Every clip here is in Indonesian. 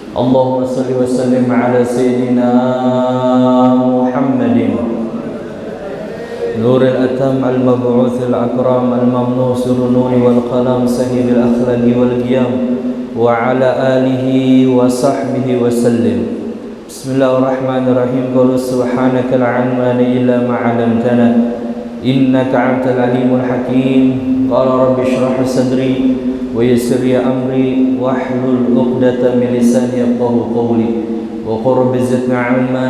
اللهم صل وسلم على سيدنا محمد نور الأتم المبعوث الأكرم الممنوس النور والقلم سهيل الأخلاق والقيام وعلى آله وصحبه وسلم. بسم الله الرحمن الرحيم. قل سبحانك لا علم لنا إلا ما علمتنا إنك أنت العليم الحكيم. قال رب اشرح لي صدري ويسر لي أمري واحلل عقدة من لساني يفقهوا قولي وقل رب زدنا علما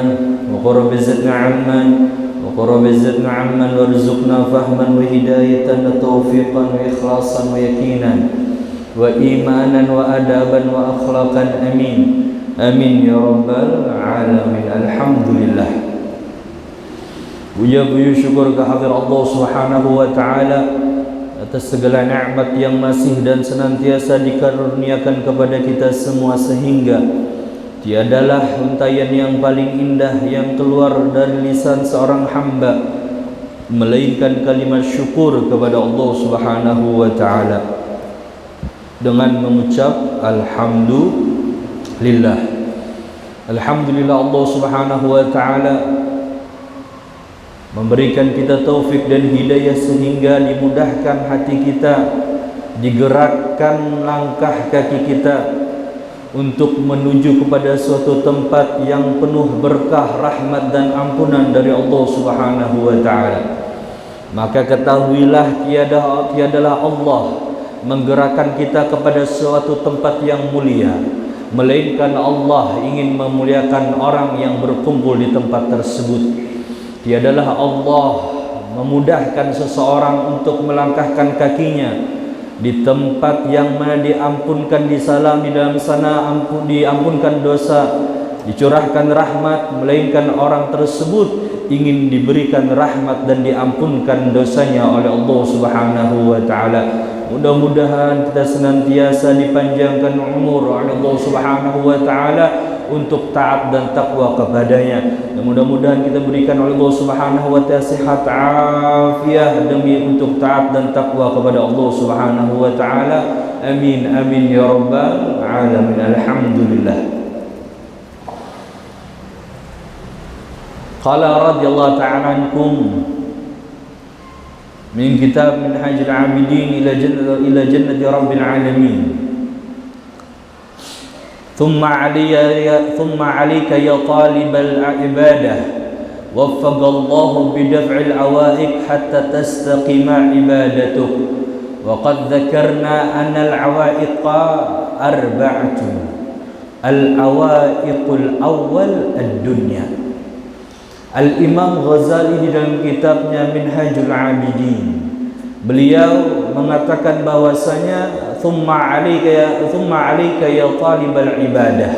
وقل رب زدنا علما وقل رب زدنا علما وارزقنا فهما وهداية وتوفيقا وإخلاصا ويقينا وإيمانا وأدابا وأخلاقا آمين آمين يا رب العالمين. Alhamdulillah. Puja puji syukur kehadirat Allah Subhanahu wa taala atas segala nikmat yang masih dan senantiasa dikaruniakan kepada kita semua, sehingga tiadalah untayan yang paling indah yang keluar dari lisan seorang hamba melainkan kalimat syukur kepada Allah Subhanahu wa taala dengan mengucap alhamdulillah. Alhamdulillah, Allah Subhanahu wa taala memberikan kita taufik dan hidayah sehingga dimudahkan hati kita, digerakkan langkah kaki kita untuk menuju kepada suatu tempat yang penuh berkah, rahmat dan ampunan dari Allah Subhanahu wa taala. Maka ketahuilah tiadalah Allah menggerakkan kita kepada suatu tempat yang mulia, melainkan Allah ingin memuliakan orang yang berkumpul di tempat tersebut. Tiadalah Allah memudahkan seseorang untuk melangkahkan kakinya di tempat yang mana diampunkan di dalam sana diampunkan dosa, dicurahkan rahmat, melainkan orang tersebut ingin diberikan rahmat dan diampunkan dosanya oleh Allah Subhanahu wa taala. Mudah-mudahan kita senantiasa dipanjangkan umur oleh Allah Subhanahu wa taala untuk taat dan takwa kepadanya. Dan mudah-mudahan kita berikan oleh Allah Subhanahu wa taala sehat afiah demi untuk taat dan takwa kepada Allah Subhanahu wa taala. Amin amin ya rabbal alamin. Alhamdulillah. Qala radhiyallahu ta'ala ankum min kitab Minhajul 'Abidin ila jannati rabbil alamin. ثم عليك يا طالب العبادة وفق الله بدفع العوائق حتى تستقيم عبادتك. وقد ذكرنا أن العوائق أربعة. العوائق الأول الدنيا. Al-Imam Ghazali di dalam kitabnya Minhajul 'Abidin, beliau mengatakan bahwasanya thumma 'alaika ya talibal ibadah.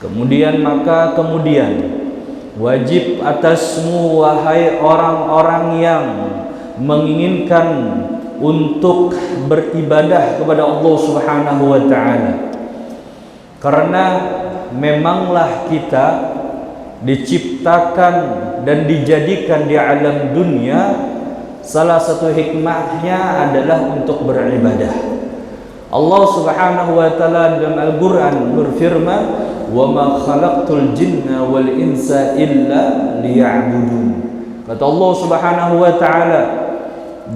Kemudian wajib atasmu wahai orang-orang yang menginginkan untuk beribadah kepada Allah Subhanahu wa taala. Karena memanglah kita diciptakan dan dijadikan di alam dunia, salah satu hikmahnya adalah untuk beribadah. Allah Subhanahu wa taala dalam Al-Qur'an berfirman, "Wa ma khalaqtul jinna wal insa illa liya'budun." Kata Allah Subhanahu wa taala,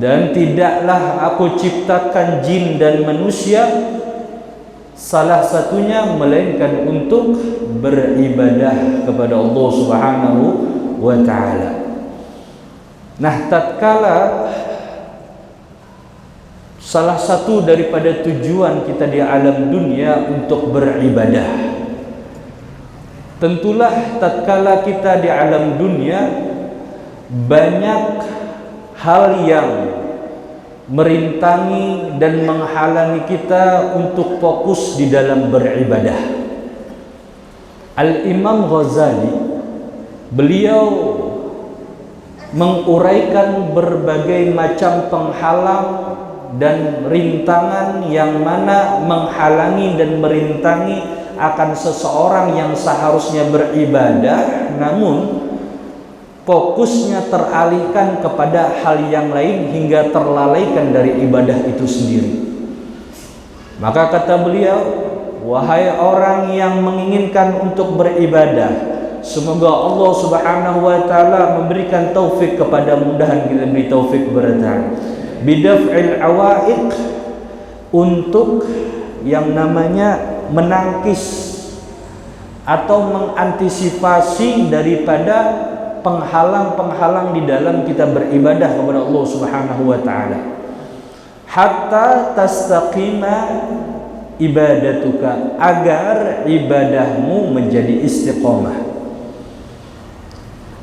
dan tidaklah aku ciptakan jin dan manusia salah satunya melainkan untuk beribadah kepada Allah Subhanahu wa taala. Nah, tatkala salah satu daripada tujuan kita di alam dunia untuk beribadah, tentulah tatkala kita di alam dunia banyak hal yang merintangi dan menghalangi kita untuk fokus di dalam beribadah. Al-Imam Ghazali, beliau menguraikan berbagai macam penghalang dan rintangan yang mana menghalangi dan merintangi akan seseorang yang seharusnya beribadah, namun fokusnya teralihkan kepada hal yang lain hingga terlalaikan dari ibadah itu sendiri. Maka kata beliau, wahai orang yang menginginkan untuk beribadah, semoga Allah Subhanahu wa taala memberikan taufik kepada, mudahan kita beri taufik kepada Ta'ala, bidaf'il awaiq, untuk yang namanya menangkis atau mengantisipasi daripada penghalang-penghalang di dalam kita beribadah kepada Allah Subhanahu wa taala, hatta tastaqima ibadatuka, agar ibadahmu menjadi istiqamah.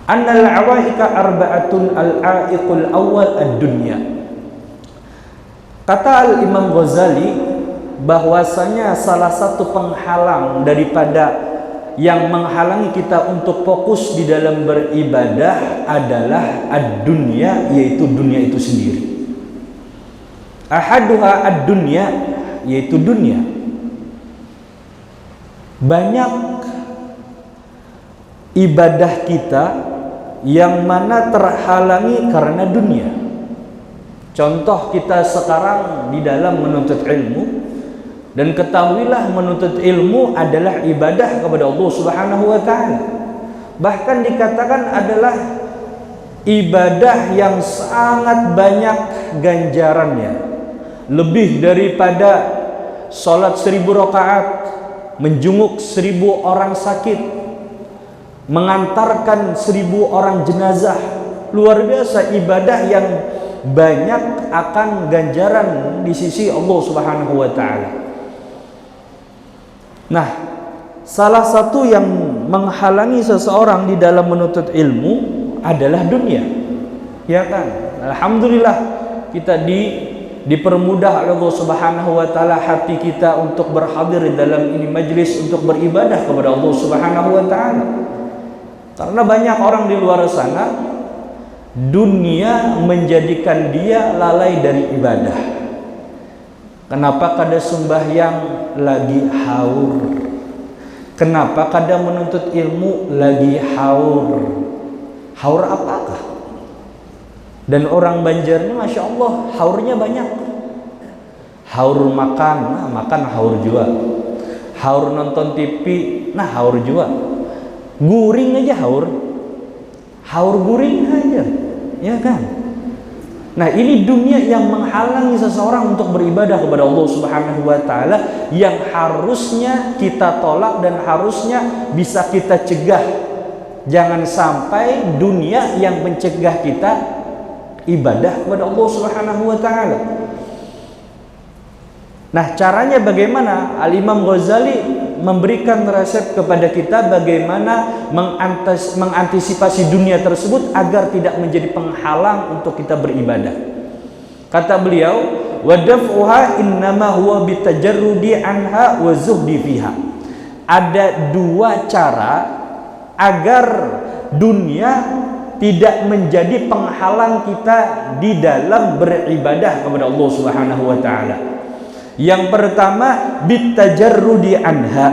Annal awaiqa arba'atun, al-aiqul awwal ad-dunya. Kata Al-Imam Ghazali bahwasanya salah satu penghalang daripada yang menghalangi kita untuk fokus di dalam beribadah adalah ad-dunya, yaitu dunia itu sendiri. Ahaduha ad-dunya, yaitu dunia. Banyak ibadah kita yang mana terhalangi karena dunia. Contoh kita sekarang di dalam menuntut ilmu, dan ketahuilah menuntut ilmu adalah ibadah kepada Allah Subhanahu wa taala. Bahkan dikatakan adalah ibadah yang sangat banyak ganjarannya, lebih daripada salat 1000 rakaat, menjenguk 1000 orang sakit, mengantarkan 1000 orang jenazah. Luar biasa ibadah yang banyak akan ganjaran di sisi Allah Subhanahu wa taala. Nah, salah satu yang menghalangi seseorang di dalam menuntut ilmu adalah dunia. Ya kan? Alhamdulillah kita dipermudah oleh Allah Subhanahu wa taala hati kita untuk berhadir di dalam ini majlis untuk beribadah kepada Allah Subhanahu wa taala. Karena banyak orang di luar sana dunia menjadikan dia lalai dari ibadah. Kenapa kada sembahyang lagi haur? Kenapa kada menuntut ilmu lagi haur? Haur apakah? Dan orang Banjar ini Masya Allah haurnya banyak. Haur makan, nah makan haur juga. Haur nonton TV, nah haur juga. Guring aja haur. Haur guring aja, ya kan? Nah, ini dunia yang menghalangi seseorang untuk beribadah kepada Allah Subhanahu wa taala, yang harusnya kita tolak dan harusnya bisa kita cegah. Jangan sampai dunia yang mencegah kita ibadah kepada Allah Subhanahu wa taala. Nah, caranya bagaimana? Al-Imam Ghazali memberikan resep kepada kita bagaimana mengantisipasi dunia tersebut agar tidak menjadi penghalang untuk kita beribadah. Kata beliau, wa daf'uha innama huwa bitajarrudi anha wa zuhdi fiha. Ada dua cara agar dunia tidak menjadi penghalang kita di dalam beribadah kepada Allah Subhanahu wa taala. Yang pertama bitajarrudi anha.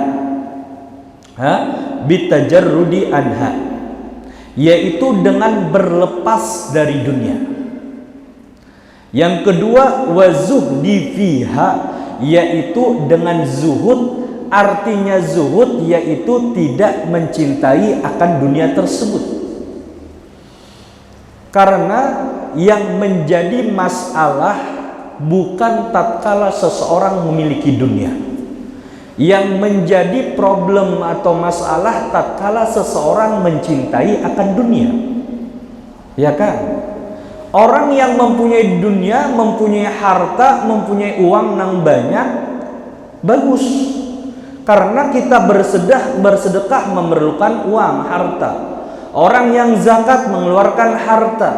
Bitajarrudi anha, yaitu dengan berlepas dari dunia. Yang kedua wazuhdi fiha, yaitu dengan zuhud. Artinya zuhud yaitu tidak mencintai akan dunia tersebut. Karena yang menjadi masalah bukan tatkala seseorang memiliki dunia. Yang menjadi problem atau masalah tatkala seseorang mencintai akan dunia. Ya kan? Orang yang mempunyai dunia, mempunyai harta, mempunyai uang yang banyak, bagus. Karena kita bersedekah memerlukan uang, harta. Orang yang zakat mengeluarkan harta.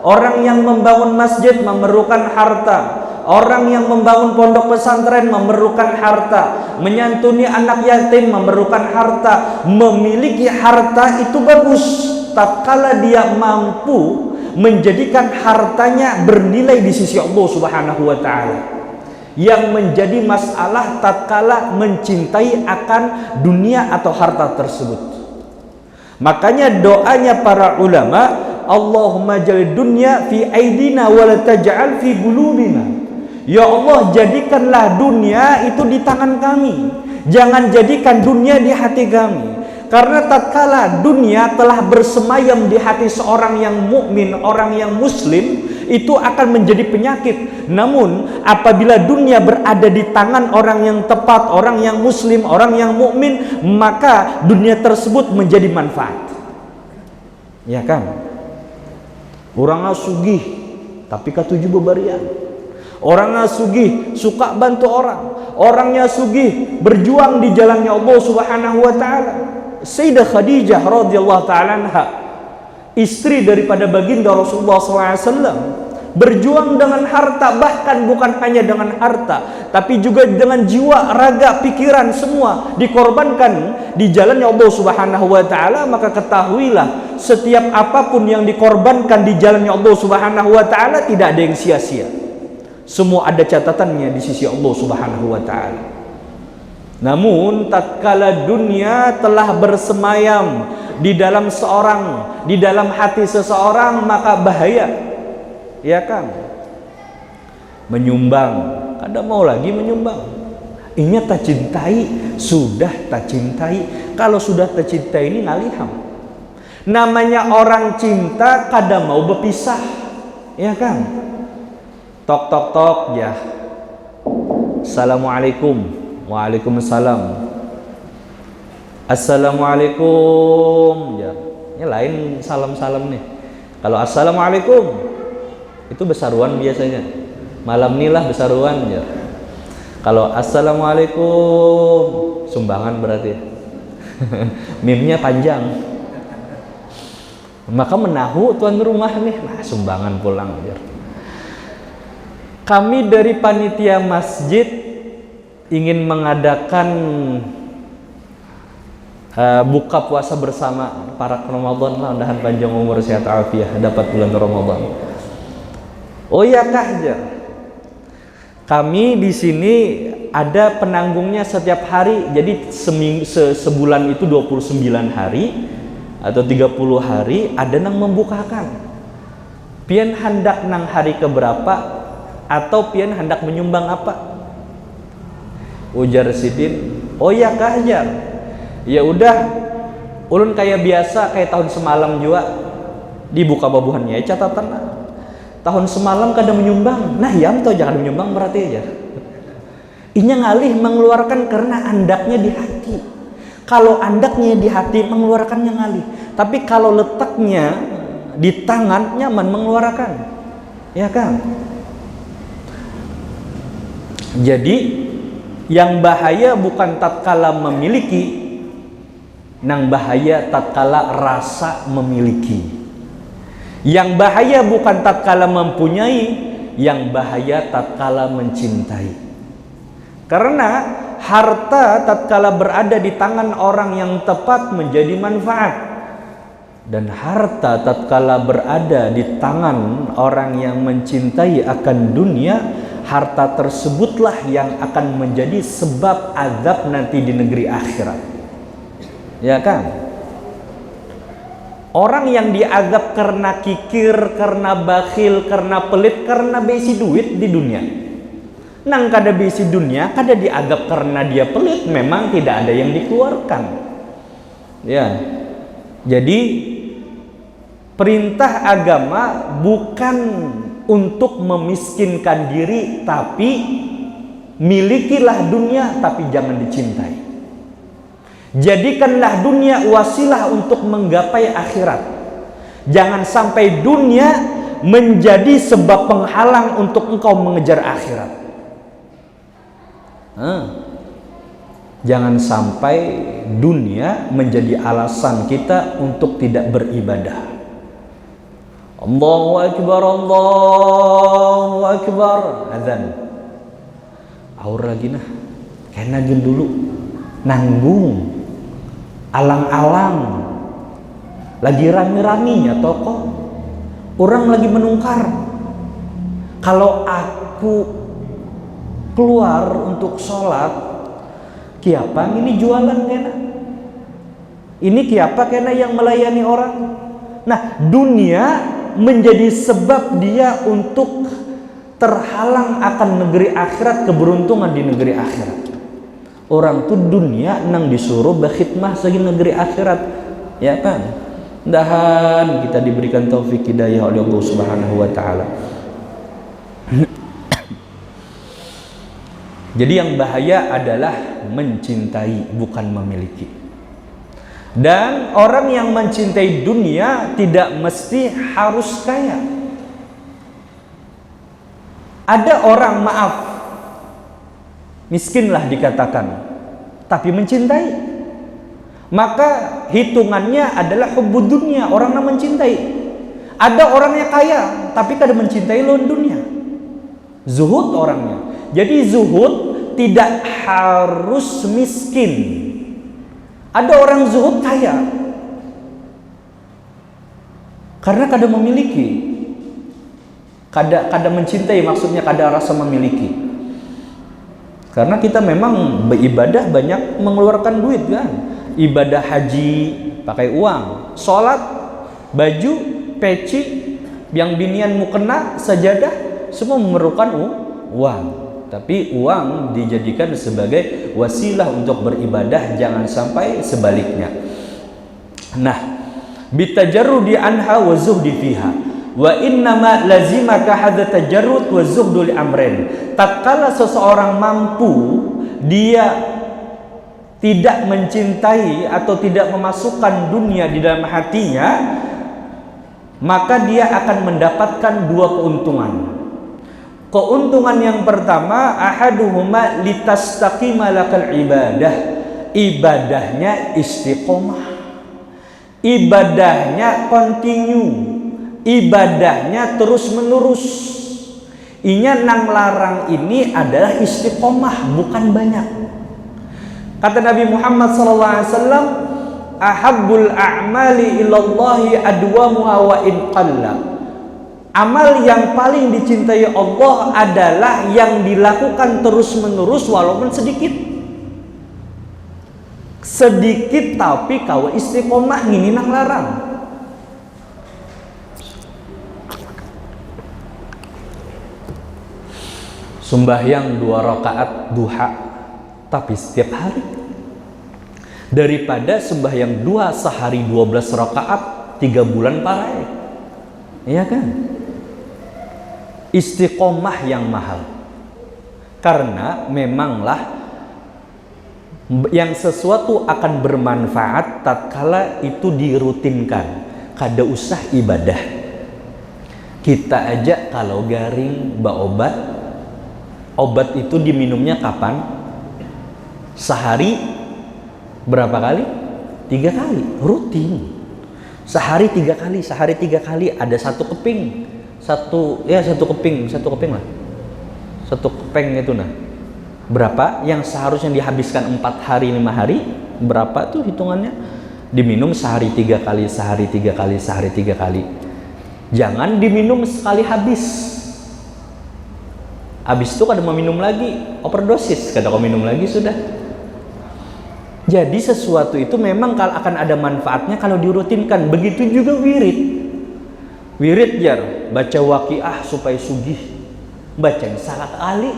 Orang yang membangun masjid memerlukan harta. Orang yang membangun pondok pesantren memerlukan harta. Menyantuni anak yatim memerlukan harta. Memiliki harta itu bagus tatkala dia mampu menjadikan hartanya bernilai di sisi Allah Subhanahu wa taala. Yang menjadi masalah tatkala mencintai akan dunia atau harta tersebut. Makanya doanya para ulama, Allahumma ja'al dunya fi aidina wa la taj'al fi qulubina. Ya Allah, jadikanlah dunia itu di tangan kami, Jangan jadikan dunia di hati kami. Karena tatkala dunia telah bersemayam di hati seorang yang mukmin, orang yang muslim, itu akan menjadi penyakit. Namun apabila dunia berada di tangan orang yang tepat, orang yang muslim, orang yang mukmin, maka dunia tersebut menjadi manfaat. Ya kan? Orangnya sugih tapi katuju bebarian. Orangnya sugih suka bantu orang. Orangnya sugih berjuang di jalannya Allah Subhanahu wa taala. Sayyidah Khadijah radhiyallahu taala anha, istri daripada baginda Rasulullah SAW, berjuang dengan harta, bahkan bukan hanya dengan harta, tapi juga dengan jiwa, raga, pikiran, semua dikorbankan di jalannya Allah Subhanahu wa taala. Maka ketahuilah, setiap apapun yang dikorbankan di jalannya Allah Subhanahu wa taala tidak ada yang sia-sia. Semua ada catatannya di sisi Allah Subhanahu wa taala. Namun tatkala dunia telah bersemayam di dalam seorang, di dalam hati seseorang, maka bahaya. Ya kan? Menyumbang, kadang mau lagi menyumbang. Ini tak cintai, sudah tak cintai. Kalau sudah tak cintai ini ngaliham. Namanya orang cinta kadang mau berpisah. Ya kan? Tok tok tok ya. Assalamualaikum. Waalaikumsalam. Assalamualaikum ya. Ini lain salam-salam nih. Kalau assalamualaikum itu besaruan biasanya. Malam inilah besaruan ya. Kalau assalamualaikum sumbangan berarti. Mimnya panjang. Maka menahu tuan rumah nih, nah sumbangan pulang ya. Kami dari panitia masjid ingin mengadakan buka puasa bersama para Ramadan, mudah-mudahan panjang umur sehat afiah dapat bulan Ramadan. Oh ya kah, kami di sini ada penanggungnya setiap hari. Jadi sebulan itu 29 hari atau 30 hari ada nang membukakan. Pian hendak nang hari keberapa atau pian hendak menyumbang apa? Ujar Sidin, oh ya kah Jar? Ya udah, ulun kayak biasa kayak tahun semalam juga dibuka babuhannya catatan. Tahun semalam kadang menyumbang, nah ya atau jangan menyumbang berarti aja. Inya ngalih mengeluarkan karena andaknya di hati. Kalau andaknya di hati mengeluarkannya ngalih, tapi kalau letaknya di tangan nyaman mengeluarkan, ya kan? Jadi yang bahaya bukan tatkala memiliki, nang bahaya tatkala rasa memiliki. Yang bahaya bukan tatkala mempunyai, yang bahaya tatkala mencintai. Karena harta tatkala berada di tangan orang yang tepat menjadi manfaat, dan harta tatkala berada di tangan orang yang mencintai akan dunia, harta tersebutlah yang akan menjadi sebab azab nanti di negeri akhirat. Ya kan? Orang yang diazab karena kikir, karena bakhil, karena pelit, karena besi duit di dunia. Nang kada besi dunia, kada diazab karena dia pelit, memang tidak ada yang dikeluarkan. Ya. Jadi perintah agama bukan untuk memiskinkan diri, tapi milikilah dunia tapi jangan dicintai. Jadikanlah dunia wasilah untuk menggapai akhirat. Jangan sampai dunia menjadi sebab penghalang untuk engkau mengejar akhirat. Jangan sampai dunia menjadi alasan kita untuk tidak beribadah. Allahu Akbar, Allahu Akbar, azan. Aur lagi nah, kena dulu, nanggung, alang-alang, lagi rame-ramenya toko, orang lagi menungkar. Kalau aku keluar untuk sholat, kiapa ini jualan kena? Ini kiapa kena yang melayani orang? Nah, dunia menjadi sebab dia untuk terhalang akan negeri akhirat, keberuntungan di negeri akhirat. Orang tuh dunia nang disuruh berkhidmah segi negeri akhirat, ya kan? Mudahan kita diberikan taufik hidayah oleh Allah Subhanahu wa taala. Jadi yang bahaya adalah mencintai bukan memiliki. Dan orang yang mencintai dunia tidak mesti harus kaya. Ada orang, maaf, miskinlah dikatakan, tapi mencintai. Maka hitungannya adalah hubbud dunia, orang yang mencintai. Ada orangnya kaya, tapi kada mencintai lawan dunia. Zuhud orangnya. Jadi zuhud tidak harus miskin. Ada orang zuhud kaya karena kada memiliki, kada mencintai, maksudnya kada rasa memiliki. Karena kita memang beribadah banyak mengeluarkan duit kan. Ibadah haji pakai uang, sholat, baju, peci, yang binian mukena, sajadah, semua memerlukan uang. Tapi uang dijadikan sebagai wasilah untuk beribadah, jangan sampai sebaliknya. Nah, bitajarrudi anha wa zuhdi fiha. Wa innama lazimaka hadza tajarrud wa zuhdu li amrin. Tatkala seseorang mampu dia tidak mencintai atau tidak memasukkan dunia di dalam hatinya, maka dia akan mendapatkan dua keuntungan. Keuntungan yang pertama, ahaduhuma litastaqima lakal ibadah. Ibadahnya istiqomah. Ibadahnya continue. Ibadahnya terus menerus. Inya nang larang ini adalah istiqomah, bukan banyak. Kata Nabi Muhammad SAW, ahabbul a'mali ilallahi adwamuha wa in qalla. Amal yang paling dicintai Allah adalah yang dilakukan terus menerus walaupun sedikit. Sedikit tapi kau istiqomah, ini nang larang. Sembahyang 2 rakaat duha tapi setiap hari, daripada sembahyang 2 sehari 12 rakaat 3 bulan parai. Iya kan? Istiqomah yang mahal. Karena memanglah yang sesuatu akan bermanfaat tatkala itu dirutinkan, kada usah ibadah. Kita aja kalau garing obat itu diminumnya kapan? Sehari berapa kali? 3 kali, rutin. Sehari 3 kali, ada 1 keping. Satu keping lah. 1 keping itu nah. Berapa yang seharusnya dihabiskan 4 hari 5 hari? Berapa tuh hitungannya? Diminum sehari 3 kali, sehari 3 kali, sehari 3 kali. Jangan diminum sekali habis. Habis itu kada mau minum lagi, overdosis, kada mau minum lagi sudah. Jadi sesuatu itu memang akan ada manfaatnya kalau dirutinkan. Begitu juga wirid. Wirid jar, baca waqiah supaya sugih. Bacanya sekali,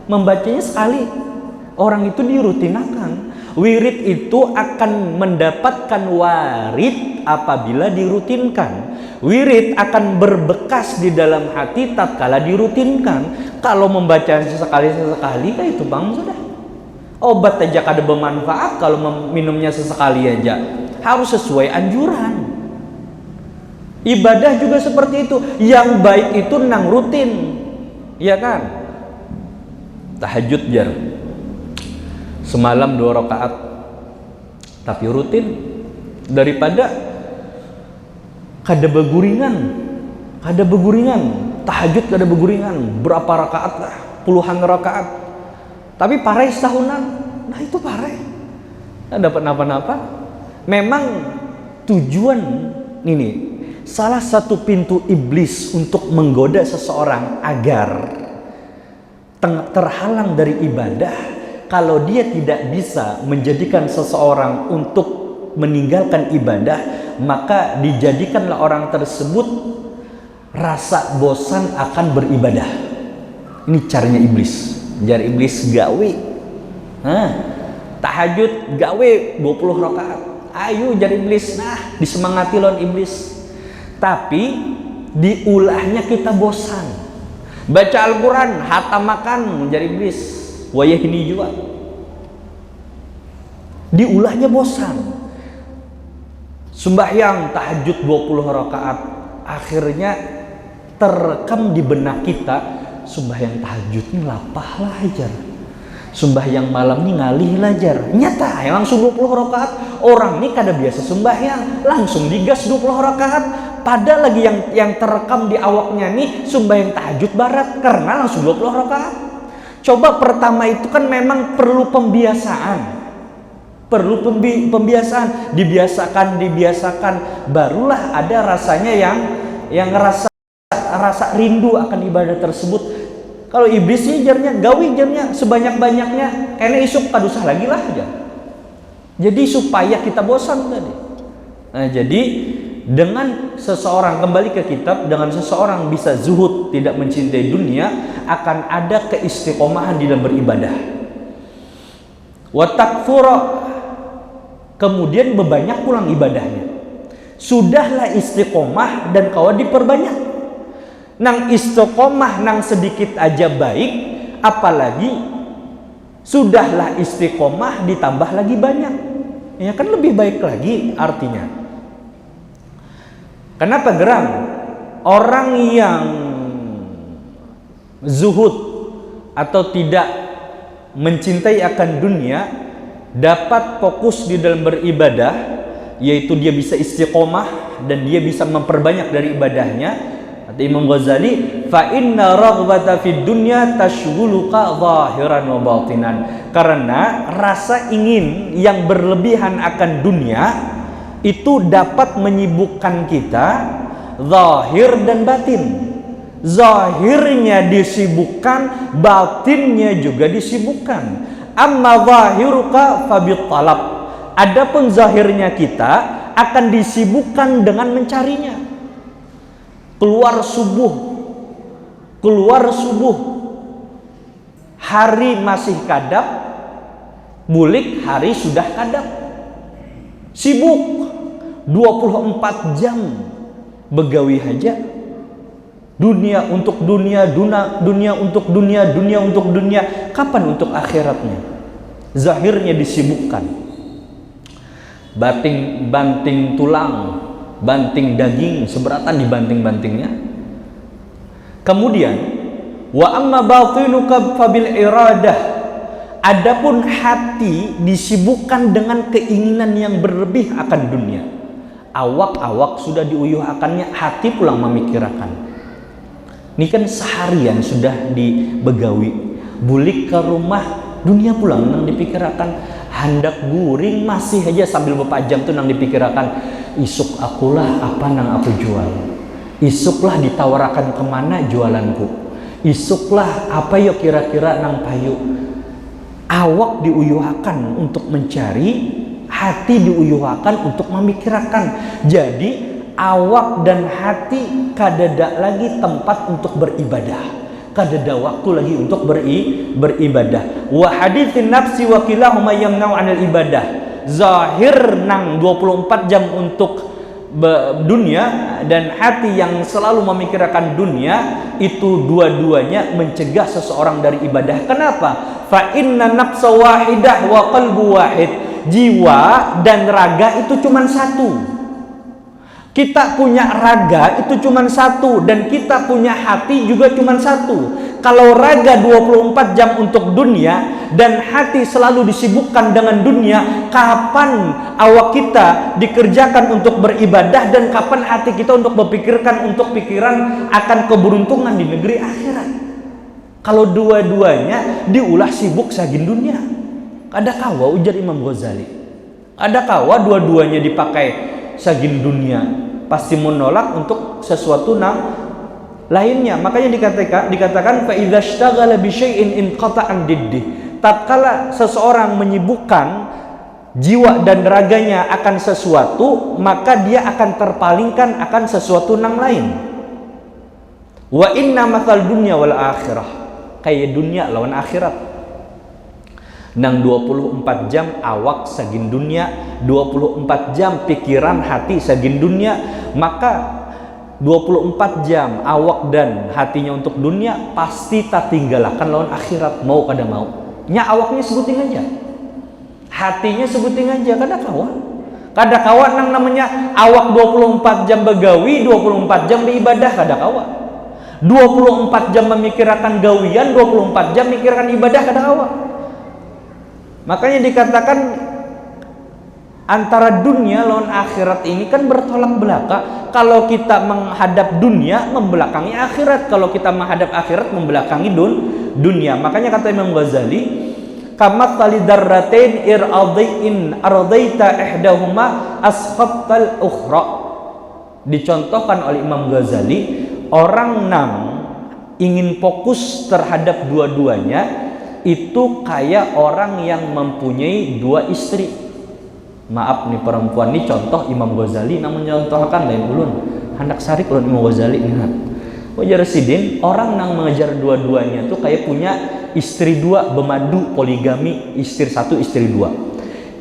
membacanya sekali. Orang itu dirutinakan. Wirid itu akan mendapatkan warid apabila dirutinkan. Wirid akan berbekas di dalam hati tatkala dirutinkan. Kalau membaca sesekali kan itu bang sudah. Obat aja kada bermanfaat kalau minumnya sesekali aja. Harus sesuai anjuran. Ibadah juga seperti itu. Yang baik itu nang rutin. Iya kan? Tahajud jar. Semalam 2 rakaat. Tapi rutin. Daripada kada beguringan. Tahajud kada beguringan. Berapa rakaat lah? Puluhan rakaat. Tapi parai setahunan. Nah itu parai. Tidak dapat napa-napa. Memang tujuan ini. Salah satu pintu iblis untuk menggoda seseorang agar terhalang dari ibadah. Kalau dia tidak bisa menjadikan seseorang untuk meninggalkan ibadah, maka dijadikanlah orang tersebut rasa bosan akan beribadah. Ini caranya iblis. Jar iblis gawi. tahajud gawe 20 rakaat. Ayo jadi iblis, nah disemangati lawan iblis. Tapi diulahnya kita bosan. Baca Al-Quran, hatamakan menjadi iblis. Wayah ini juga. Diulahnya bosan. Sembahyang tahajud 20 rakaat. Akhirnya terekam di benak kita, sembahyang tahajud ini lapah lah ajar. Sembahyang malam ini ngalih lajar. Nyata langsung 20 rakaat. Orang ini kada biasa sembahyang, langsung digas 20 rakaat. Padahal lagi yang terekam di awaknya nih sembahyang tahajud barat karena langsung 20 rakaat. Coba pertama itu kan memang perlu pembiasaan. Perlu pembiasaan, dibiasakan, barulah ada rasanya yang rasa rindu akan ibadah tersebut. Kalau iblis ini jarnya gawi jarnya sebanyak-banyaknya, karena isuk kadusah lagi lah aja. Jadi supaya kita bosan tadi. Nah, jadi dengan seseorang, kembali ke kitab, dengan seseorang bisa zuhud, tidak mencintai dunia, akan ada keistiqomahan di dalam beribadah. Wa takfura, kemudian berbanyak pulang ibadahnya. Sudahlah istiqomah dan kau diperbanyak. Nang istiqomah nang sedikit aja baik, apalagi sudahlah istiqomah ditambah lagi banyak, ya kan lebih baik lagi artinya. Kenapa geram? Orang yang zuhud atau tidak mencintai akan dunia dapat fokus di dalam beribadah, yaitu dia bisa istiqomah dan dia bisa memperbanyak dari ibadahnya. Kata Imam Ghazali, fa inna raghbata fid dunya tashghuluka zahiran wa batinan. Karena rasa ingin yang berlebihan akan dunia itu dapat menyibukkan kita zahir dan batin. Zahirnya disibukkan, batinnya juga disibukkan. Amma zahiruka fabit talab. Adapun zahirnya kita akan disibukkan dengan mencarinya. Keluar subuh, hari masih kadap, bulik hari sudah kadap. Sibuk 24 jam begawi aja. Dunia untuk dunia, dunia untuk dunia, dunia untuk dunia. Kapan untuk akhiratnya? Zahirnya disibukkan. Banting tulang, banting daging, seberatan dibanting-bantingnya. Kemudian wa amma batinuka fabil iradah. Adapun hati disibukkan dengan keinginan yang berlebih akan dunia. Awak sudah diuyuh akannya, hati pulang memikirkan. Ini kan seharian sudah dibegawi, bulik ke rumah, dunia pulang nang dipikirkan. Hendak guring masih aja sambil berpajam tuh nang dipikirkan. Isuk akulah apa nang aku jual. Isuklah ditawarkan kemana jualanku. Isuklah apa yuk kira-kira nang payu. Awak diuyuhakan untuk mencari, hati diuyuhakan untuk memikirkan. Jadi awak dan hati kadada lagi tempat untuk beribadah, kadada waktu lagi untuk beribadah. Wa haditsin nafsi wa kilahuma yamna'u 'anil ibadah. Zahir nang 24 jam untuk dunia dan hati yang selalu memikirkan dunia, itu dua-duanya mencegah seseorang dari ibadah. Kenapa? Fa inna nafsa wahidah wa qalbu wahid. Jiwa dan raga itu cuma satu. Kita punya raga itu cuma satu dan kita punya hati juga cuma satu. Kalau raga 24 jam untuk dunia dan hati selalu disibukkan dengan dunia, kapan awak kita dikerjakan untuk beribadah dan kapan hati kita untuk berpikirkan untuk pikiran akan keberuntungan di negeri akhirat? Kalau dua-duanya diulah sibuk sagin dunia. Ada kawa ujar Imam Ghazali. Ada kawa dua-duanya dipakai sagin dunia, pasti menolak untuk sesuatu lainnya. Makanya dikatakan fa idza ishtaghala bi syai'in inqata'an diddi. Tatkala seseorang menyibukkan jiwa dan raganya akan sesuatu, maka dia akan terpalingkan akan sesuatu yang lain. Wa inna mathal dunya wal akhirah. Kayak dunia lawan akhirat. Nang 24 jam awak sagin dunia, 24 jam pikiran hati sagin dunia, maka 24 jam awak dan hatinya untuk dunia pasti tak tinggalkan lawan akhirat, mau kada mau. Nya awaknya sebuting aja, hatinya sebuting aja, kada kawan nang namanya awak 24 jam begawi, 24 jam beribadah, kada kawan. 24 jam memikirkan gawian, 24 jam memikirkan ibadah, kada kawan. Makanya dikatakan antara dunia lawan akhirat ini kan bertolak belakang. Kalau kita menghadap dunia, membelakangi akhirat. Kalau kita menghadap akhirat, membelakangi dunia. Makanya kata Imam Ghazali, kamatsali darratain ir'adin ardaita ihdahuma asqatal ukhra. Dicontohkan oleh Imam Ghazali, orang nang ingin fokus terhadap dua-duanya itu kayak orang yang mempunyai dua istri. Maaf nih perempuan ini contoh Imam Ghazali nang mencontohkan lain ulun. Hendak sarik ulun Imam Ghazali ingat. Wajar sidin orang nang mengejar dua-duanya itu kayak punya istri dua, bermadu poligami, istri satu istri dua.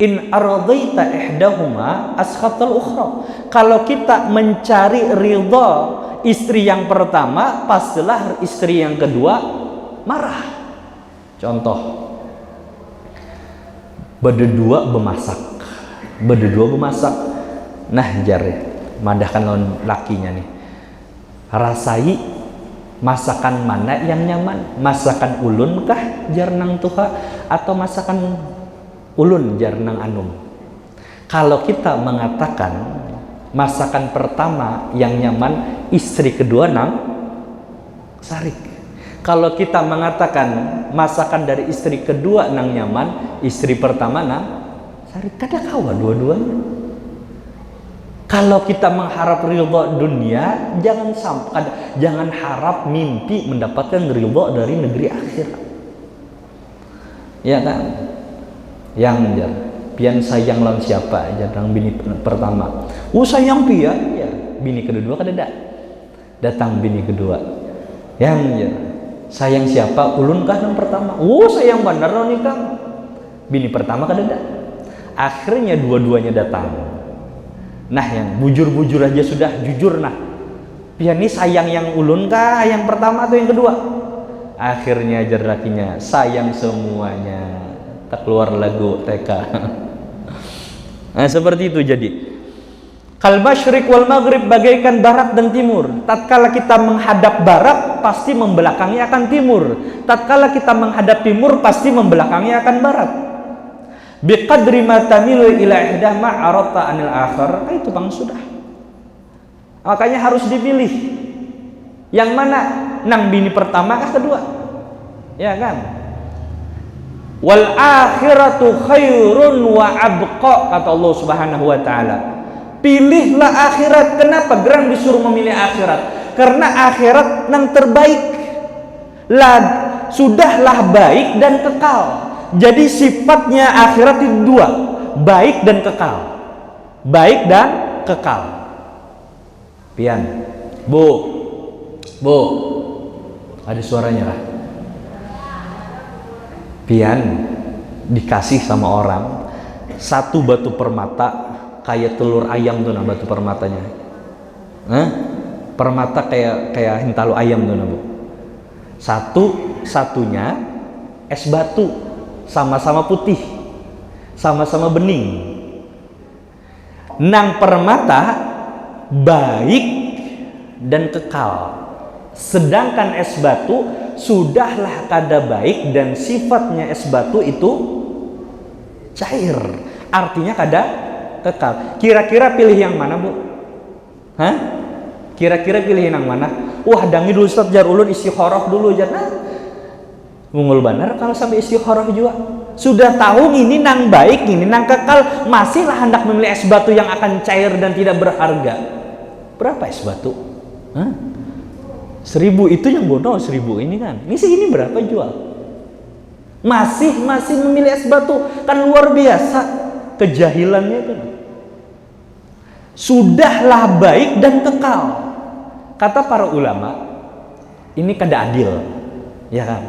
In ardaita ihdahuma asqatal ukhra. Kalau kita mencari ridha istri yang pertama, pastilah istri yang kedua marah. Contoh, berdua bemasak, nah jari madahkan lawan lakinya nih, rasai masakan mana yang nyaman, masakan ulun kah jar nang tuha atau masakan ulun jar nang anum. Kalau kita mengatakan masakan pertama yang nyaman, istri kedua nang sarik. Kalau kita mengatakan masakan dari istri kedua nang nyaman, istri pertama nang sarik, kada kawa dua-duanya. Kalau kita mengharap ridha dunia, jangan harap mimpi mendapatkan ridha dari negeri akhirat. Ya kan? Yang pian sayang lawan siapa aja nang bini pertama. Sayang pian, ya. Bini kedua kada datang bini kedua. Yang sayang siapa? Ulun kah yang pertama? Sayang benar nih kang. Bini pertama kada ada. Akhirnya dua-duanya datang. Nah yang bujur-bujur aja sudah jujur nah. Pian ini sayang yang ulun kah yang pertama atau yang kedua? Akhirnya ajar lakinya sayang semuanya. Tak keluar lagu TK. Nah seperti itu jadi. Kal masyriq wal maghrib, bagaikan barat dan timur. Tatkala kita menghadap barat pasti membelakangi akan timur. Tatkala kita menghadap timur pasti membelakangi akan barat. Biqadri ma tamilu ila ihdah ma arata anil akhar. Itu bang sudah. Makanya harus dipilih. Yang mana nang bini pertama kah kedua? Ya kan? Wal akhiratu khairun wa abqa, kata Allah Subhanahu wa taala. Pilihlah akhirat. Kenapa gerang disuruh memilih akhirat? Karena akhirat yang terbaik. Sudahlah baik dan kekal. Jadi sifatnya akhirat itu dua, baik dan kekal. Baik dan kekal. Pian, Bu, ada suaranya lah. Pian dikasih sama orang satu batu permata kayak telur ayam tuh nah batu permatanya. Permata kayak hintalu ayam tuh nah Bu. Satunya es batu, sama-sama putih, sama-sama bening. Nang permata baik dan kekal, sedangkan es batu sudahlah kada baik dan sifatnya es batu itu cair, artinya kada kekal. Kira-kira pilih yang mana Bu? Kira-kira pilih yang mana? Wah dangi dulu Ustaz jar ulun istikharah dulu jar. Mungul benar kalau sampai istikharah juga. Sudah tahu ini nang baik, ini nang kekal, masihlah hendak memilih es batu yang akan cair dan tidak berharga. Berapa es batu? 1.000 itu yang bodoh 1.000 ini kan. Ini berapa jual? Masih memilih es batu, kan luar biasa kejahilannya itu. Sudahlah baik dan kekal. Kata para ulama, ini kada adil. Ya kan?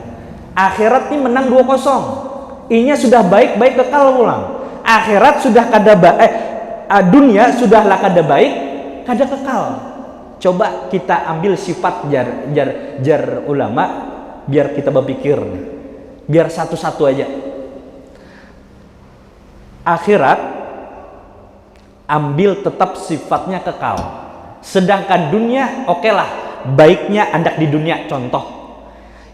Akhirat ini menang 2-0. I-nya sudah baik, baik kekal pulang. Akhirat sudah kada dunia sudahlah kada baik, kada kekal. Coba kita ambil sifat jar ulama biar kita berpikir. Biar satu-satu aja. Akhirat ambil tetap sifatnya kekal. Sedangkan dunia okelah, baiknya andak di dunia, contoh.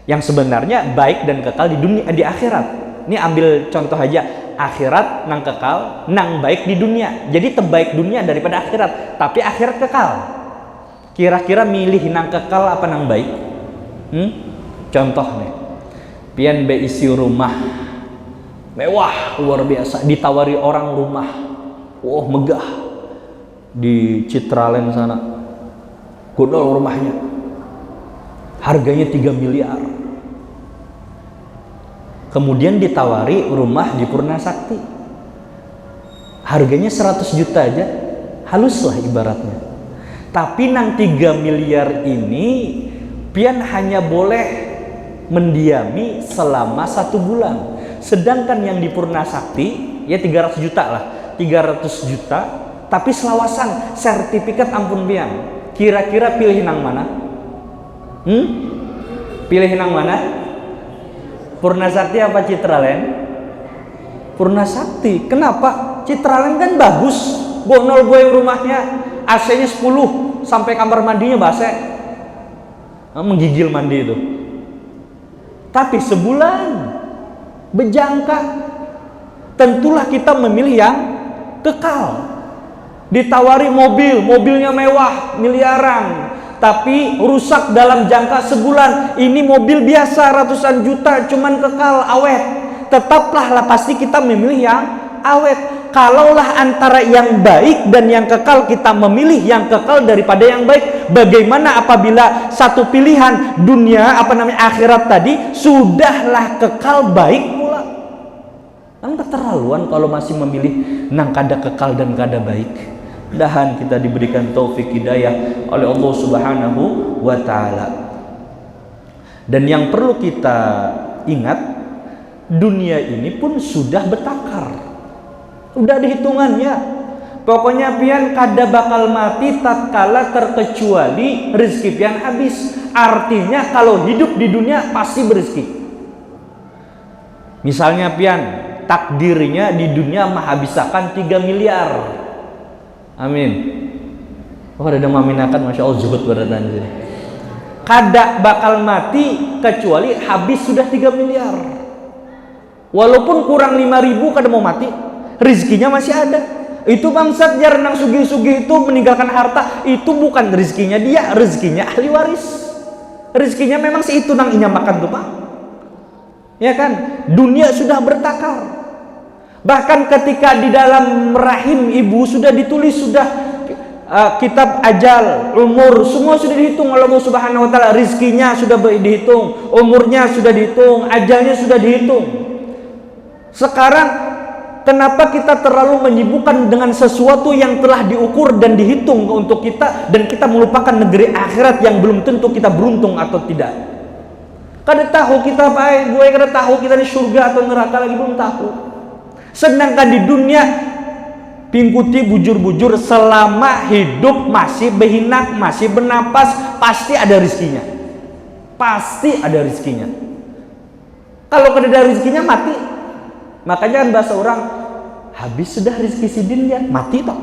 Yang sebenarnya baik dan kekal di dunia, di akhirat. Ini ambil contoh aja, akhirat nang kekal, nang baik di dunia. Jadi terbaik dunia daripada akhirat, tapi akhirat kekal. Kira-kira milih nang kekal apa nang baik? Contoh nih, pian beisi rumah mewah luar biasa, ditawari orang rumah, wah megah di Citraland sana, godol rumahnya, harganya 3 miliar. Kemudian ditawari rumah di Purnasakti, harganya 100 juta aja, haluslah ibaratnya. Tapi nang 3 miliar ini pian hanya boleh mendiami selama 1 bulan. Sedangkan yang di Purnasakti ya 300 juta lah, 300 juta, tapi selawasan, sertifikat ampun pian. Kira-kira pilih nang mana? Pilih nang mana? Purnasakti apa Citraland? Purnasakti. Kenapa? Citraland kan bagus, bonol boy rumahnya, AC-nya 10 sampai kamar mandinya basah, menggigil mandi itu. Tapi sebulan berjangka, tentulah kita memilih yang kekal. Ditawari mobil, mobilnya mewah, miliaran, tapi rusak dalam jangka sebulan. Ini mobil biasa ratusan juta, cuman kekal, awet. Tetaplah lah pasti kita memilih yang awet. Kalaulah antara yang baik dan yang kekal kita memilih yang kekal daripada yang baik, bagaimana apabila satu pilihan dunia akhirat tadi sudahlah kekal baik pula? Kan keterlaluan kalau masih memilih nang kada kekal dan kada baik. Mudahan kita diberikan taufik hidayah oleh Allah Subhanahu wa taala. Dan yang perlu kita ingat, dunia ini pun sudah bertakar. Udah ada hitungannya. Pokoknya pian kada bakal mati tatkala terkecuali rezeki pian habis. Artinya kalau hidup di dunia pasti berezeki. Misalnya pian takdirnya di dunia menghabiskan 3 miliar. Amin. Oh ada maminakan, masya Allah, zuhud beratan sini. Kada bakal mati kecuali habis sudah 3 miliar. Walaupun kurang 5.000 kada mau mati, rizkinya masih ada. Itu bangsat jar nang sugih-sugih itu meninggalkan harta, itu bukan rizkinya dia, rizkinya ahli waris. Rizkinya memang si itu nang inya makan tuh pak. Ya kan? Dunia sudah bertakar. Bahkan ketika di dalam rahim ibu sudah ditulis, sudah kitab ajal, umur, semua sudah dihitung oleh Allah Subhanahu wa taala. Rizkinya sudah dihitung, umurnya sudah dihitung, ajalnya sudah dihitung. Sekarang kenapa kita terlalu menyibukkan dengan sesuatu yang telah diukur dan dihitung untuk kita, dan kita melupakan negeri akhirat yang belum tentu kita beruntung atau tidak? Kada tahu kita apa, gue kada tahu kita di surga atau neraka lagi belum tahu. Sedangkan di dunia pingkuti bujur-bujur selama hidup masih berhinak, masih bernapas, pasti ada rizkinya. Pasti ada rizkinya. Kalau kada ada rizkinya mati. Makanya kan bahasa orang, habis sudah rizki sidin ya, mati toh.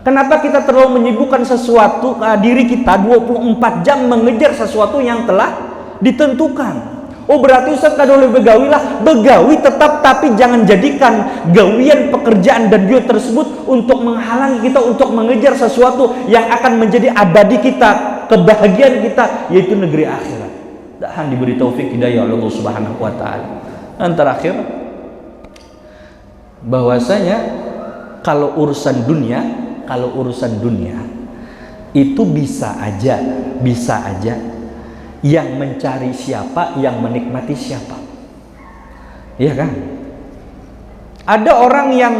Kenapa kita terlalu menyibukkan sesuatu, diri kita 24 jam mengejar sesuatu yang telah ditentukan? Oh berarti Ustaz kada boleh begawi lah. Begawi tetap, tapi jangan jadikan gawian, pekerjaan dan duit tersebut untuk menghalangi kita untuk mengejar sesuatu yang akan menjadi abadi kita, kebahagiaan kita, yaitu negeri akhirat. Dan diberi taufik hidayah oleh Allah Subhanahu wa taala. Dan terakhir, bahwasanya kalau urusan dunia itu bisa aja yang mencari siapa, yang menikmati siapa. Iya kan? Ada orang yang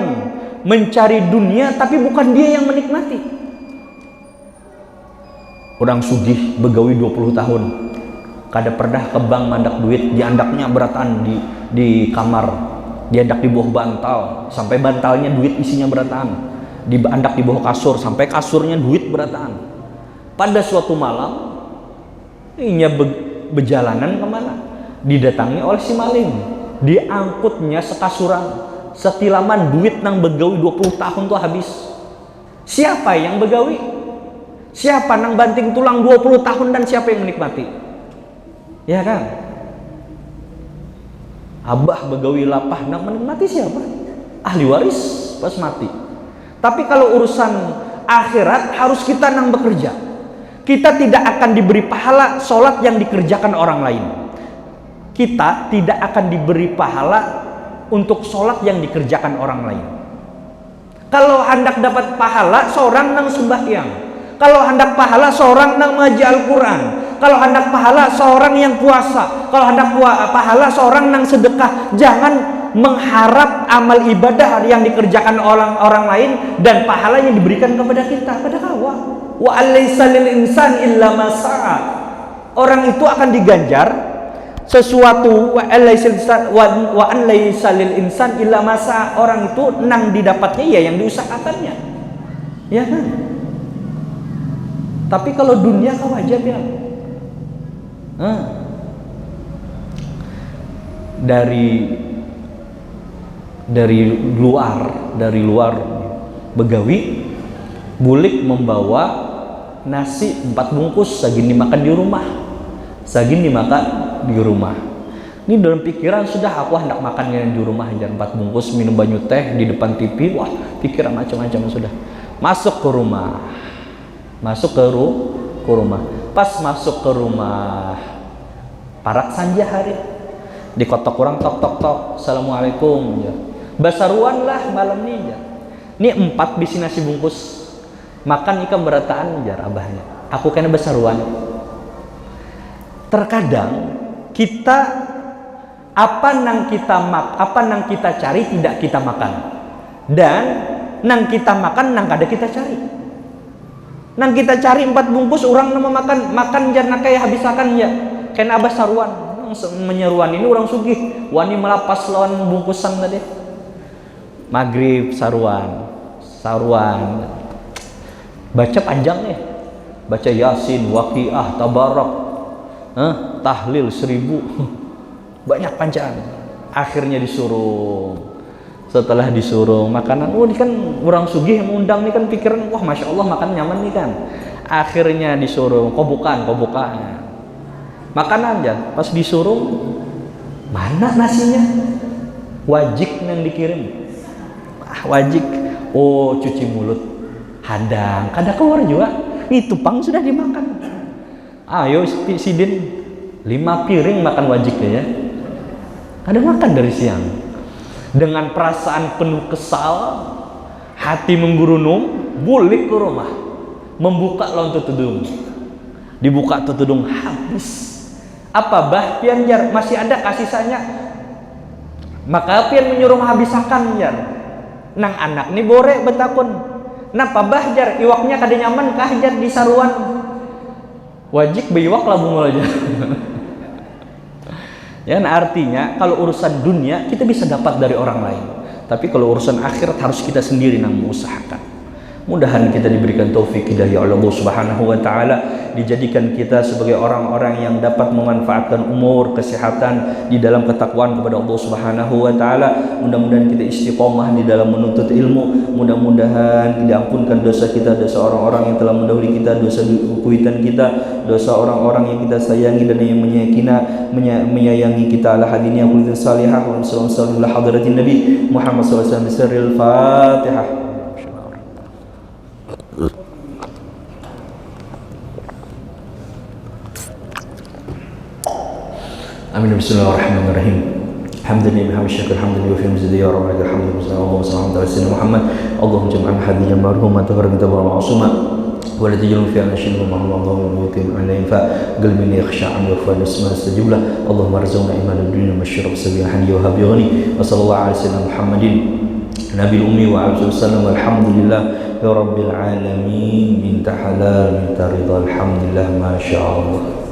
mencari dunia tapi bukan dia yang menikmati. Orang sugih begawi 20 tahun, kada pernah ke bank mandak duit, diandaknya berataan di kamar, diandak di bawah bantal, sampai bantalnya duit isinya berataan, diandak di bawah kasur, sampai kasurnya duit berataan. Pada suatu malam inya berjalanan kemana, didatangi oleh si maling, diangkutnya sekasuran, setilaman duit nang begawi 20 tahun tuh habis. Siapa yang begawi? Siapa nang banting tulang 20 tahun dan siapa yang menikmati? Ya kan? Abah begawi lapah nang menikmati siapa? Ahli waris pas mati. Tapi kalau urusan akhirat harus kita nang bekerja. Kita tidak akan diberi pahala sholat yang dikerjakan orang lain. Kita tidak akan diberi pahala untuk sholat yang dikerjakan orang lain. Kalau hendak dapat pahala seorang nang sembahyang, kalau hendak pahala seorang nang mengaji Al-Quran, kalau hendak pahala seorang yang puasa, kalau hendak pahala seorang nang sedekah. Jangan mengharap amal ibadah yang dikerjakan orang lain dan pahalanya diberikan kepada kita. Padahal wa alaysa lil insan illa ma sa'a. Orang itu akan diganjar sesuatu, wa alaysa lil insan illa ma sa'a. Orang itu nang didapatnya ya yang diusahakannya. Ya kan? Tapi kalau dunia kau aja bilang dari luar begawi bulik membawa nasi 4 bungkus, sagin dimakan di rumah. Ini dalam pikiran sudah aku hendak makan di rumah aja 4 bungkus, minum banyu teh di depan TV. Wah, pikiran macam-macam sudah. Masuk ke rumah. Pas masuk ke rumah, parak sanja hari, dikotok orang tok. Assalamualaikum. Ya. Basaruan lah malam ini. Ya. Ini 4 bisi nasi bungkus, makan ikan berataan jar abahnya. Aku kena basaruan. Terkadang kita apa nang kita cari tidak kita makan, dan nang kita makan nang kada kita cari. Nang kita cari 4 bungkus orang nama makan jangan kayak habisakan ya. Kena abah saruan menyeruan ini orang sugih wani melapas lawan bungkusan tadi. Maghrib saruan baca panjang nih, baca Yasin, Waqiah, Tabarak, tahlil 1000 banyak panjang. Akhirnya disuruh. Setelah disuruh makanan, ini kan orang sugih yang undang nih kan, pikiran wah masya Allah makan nyaman nih kan. Akhirnya disuruh kobukan makanan aja. Pas disuruh mana nasinya, wajik yang dikirim. Wajik, oh cuci mulut, hadang, kada keluar juga. Ini tupang sudah dimakan. Ayo sidin 5 piring makan wajiknya ya. Kada makan dari siang. Dengan perasaan penuh kesal, hati menggurunung, bulik ke rumah, membuka lontu tudung, dibuka tudung habis. Apa bah pian jar masih ada kasisanya, maka pian menyuruh habisakan jar. Nang anak ni bore betakun, napa bah jar iwaknya kada nyaman kah jar di saruan, wajib beiwak lah bungul aja. Ya, artinya kalau urusan dunia kita bisa dapat dari orang lain, tapi kalau urusan akhirat harus kita sendiri yang mengusahakan. Mudahan kita diberikan taufik hidayah oleh Allah Subhanahu wa taala, dijadikan kita sebagai orang-orang yang dapat memanfaatkan umur kesehatan di dalam ketakwaan kepada Allah Subhanahu wa taala. Mudah-mudahan kita istiqomah di dalam menuntut ilmu, mudah-mudahan diampunkan dosa kita, dosa orang-orang yang telah mendahului kita, dosa kuitan kita, dosa orang-orang yang kita sayangi dan yang menyayangi kita. Ala hadiniya kulitin salihah wa sallallahu ala hadratin nabi Muhammad sallallahu alaihi wasallam bisirril Fatihah. Amin. Bismillahirrahmanirrahim. Alhamdulillah bihamdi syukur alhamdulillah fi mizdi ya rabbal alamin. Sallallahu alaihi wasallam Muhammad. Allahumma jam'an hadiyyan marhumah tabaraka tabaraka ma'suma wa la tajlu fi anashin Muhammad. Allahumma yutim alayhi fa qalbi yakhsha an yurfa isma istajib la. Allahumma arzuqna iman ad-dunya masyrab sabil hadi wa habighni. Wa sallallahu alaihi wasallam Muhammadin nabil ummi wa alihi wasallam. Alhamdulillah ya rabbil alamin. Minta halal minta ridha, alhamdulillah masya Allah.